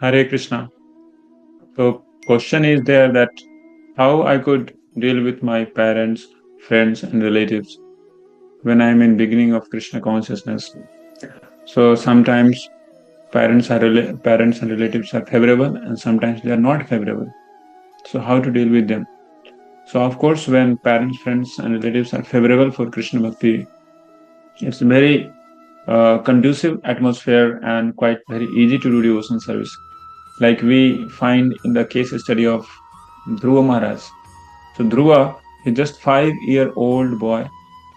Hare Krishna. So, question is there that how I could deal with my parents, friends, and relatives when I am in beginning of Krishna consciousness. So sometimes parents and relatives are favorable, and sometimes they are not favorable. So how to deal with them? So of course, when parents, friends, and relatives are favorable for Krishna Bhakti, it's very conducive atmosphere and quite very easy to do devotion service. Like we find in the case study of Dhruva Maharaj. So Dhruva is just 5-year-old boy,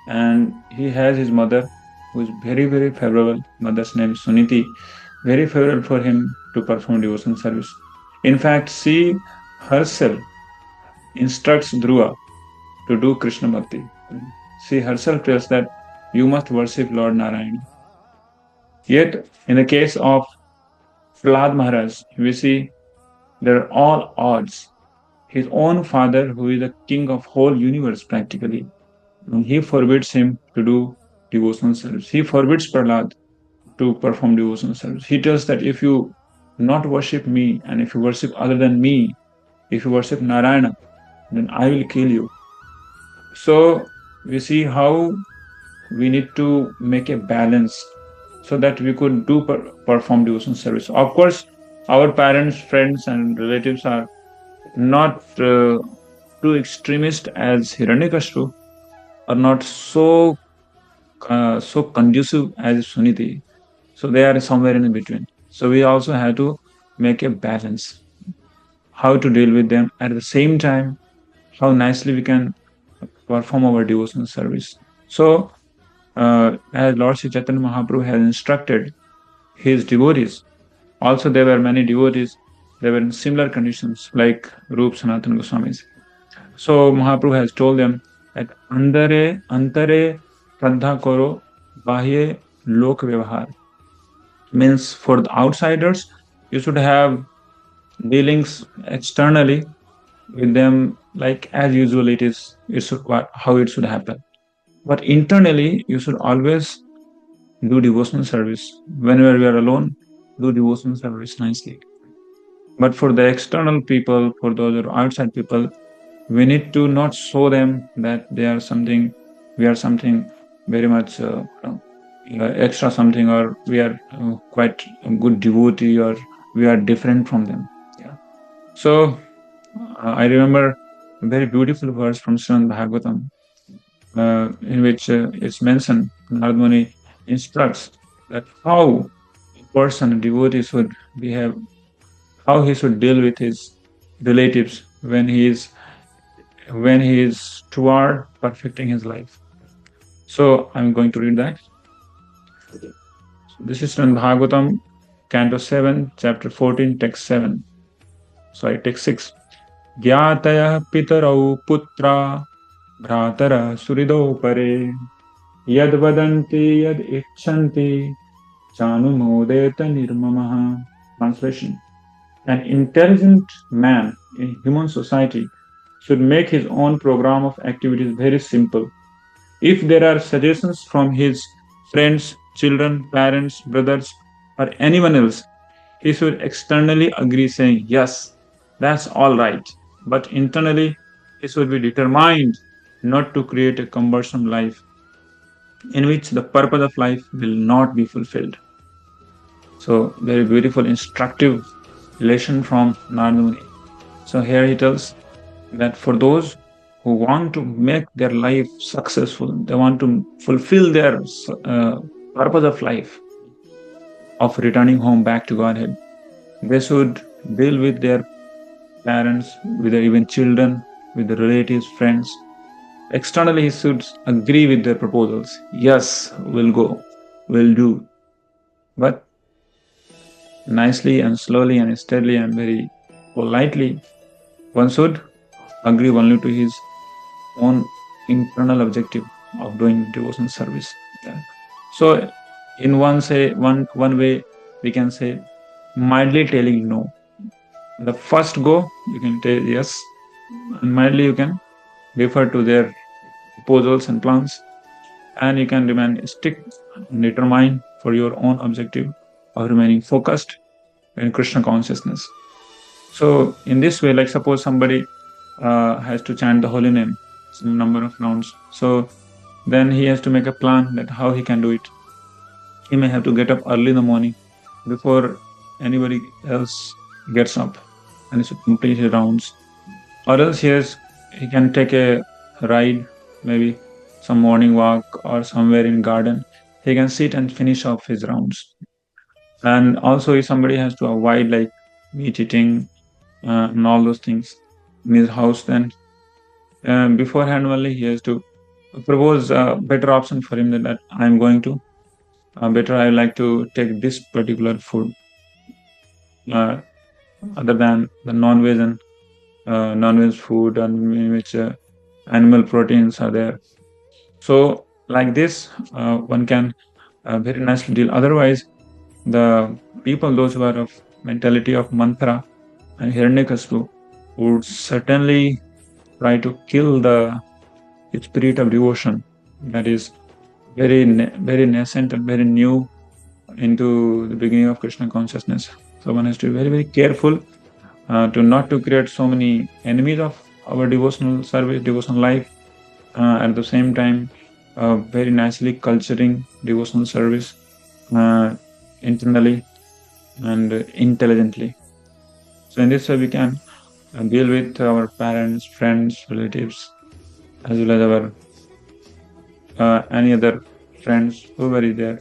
and he has his mother, who is very very favorable. Mother's name is Suniti, very favorable for him to perform devotion service. In fact, she herself instructs Dhruva to do Krishna Bhakti. She herself tells that you must worship Lord Narayana. Yet, in the case of Prahlad Maharaj, we see there are all odds. His own father, who is the king of whole universe practically, he forbids him to do devotional service. He forbids Prahlad to perform devotional service. He tells that if you not worship me and if you worship other than me, if you worship Narayana, then I will kill you. So we see how we need to make a balance so that we could do perform devotion service. Of course, our parents, friends, and relatives are not too extremist as Hiranyakashipu, are not so conducive as Suniti. So they are somewhere in between. So we also have to make a balance. How to deal with them at the same time, how nicely we can perform our devotional service. So as Lord Sri Chaitanya Mahaprabhu has instructed his devotees, also there were many devotees, they were in similar conditions like Rup Sanatana Goswamis. So Mahaprabhu has told them that antare shraddha karo bahye lok vyavahar, means for the outsiders you should have dealings externally with them like as usual it should how it should happen, but internally you should always do devotional service. Whenever we are alone, do devotional service nicely. But for the external people, for those who are outside people, we need to not show them that they are something, we are something very much extra something, or we are quite a good devotee, or we are different from them. Yeah. So I remember a very beautiful verse from Srimad Bhagavatam, in which it's mentioned, Narad Muni instructs that how a person, a devotee should behave, how he should deal with his relatives when he is toward perfecting his life. So I'm going to read that. This is from Bhagavatam, Canto 7, Chapter 14, Text 7. Sorry, Text 6. Gyataya pitarau putra भ्रातर सुहृदौ परे यद वदन्ति यद इच्छन्ति चानुमोदेत nirmamaha. Translation. An intelligent man in human society should make his own program of activities very simple. If there are suggestions from his friends, children, parents, brothers, or anyone else, he should externally agree, saying, yes, that's all right. But internally, he should be determined not to create a cumbersome life in which the purpose of life will not be fulfilled. So, very beautiful, instructive lesson from Narada Muni. So, here he tells that for those who want to make their life successful, they want to fulfill their purpose of life, of returning home back to Godhead, they should deal with their parents, with their even children, with their relatives, friends. Externally, he should agree with their proposals. Yes, we'll go, we'll do. But nicely and slowly and steadily and very politely, one should agree only to his own internal objective of doing devotion service. Yeah. So, in one way, we can say mildly telling no. The first go, you can tell yes, and mildly you can refer to their proposals and plans, and you can remain strict and determined for your own objective of remaining focused in Krishna consciousness. So in this way, like suppose somebody has to chant the holy name some number of rounds. So then he has to make a plan that how he can do it. He may have to get up early in the morning before anybody else gets up, and he should complete his rounds. Or else he can take a ride, maybe some morning walk or somewhere in garden. He can sit and finish off his rounds. And also, if somebody has to avoid like meat eating and all those things in his house, then beforehand only he has to propose a better option for him that I'm going to better I like to take this particular food uh, other than the non-veg and non-veg food and in which animal proteins are there. So like this, one can very nicely deal. Otherwise, the people, those who are of mentality of mantra and Hiranyakashipu, would certainly try to kill the spirit of devotion that is very nascent and very new into the beginning of Krishna consciousness. So one has to be very careful to not to create so many enemies of our devotional service, devotional life. At the same time, very nicely culturing devotional service internally and intelligently. So in this way, we can deal with our parents, friends, relatives, as well as our any other friends, whoever is there,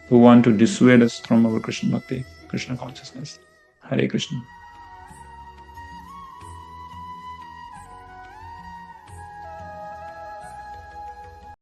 who want to dissuade us from our Krishna Bhakti, Krishna consciousness. Hare Krishna.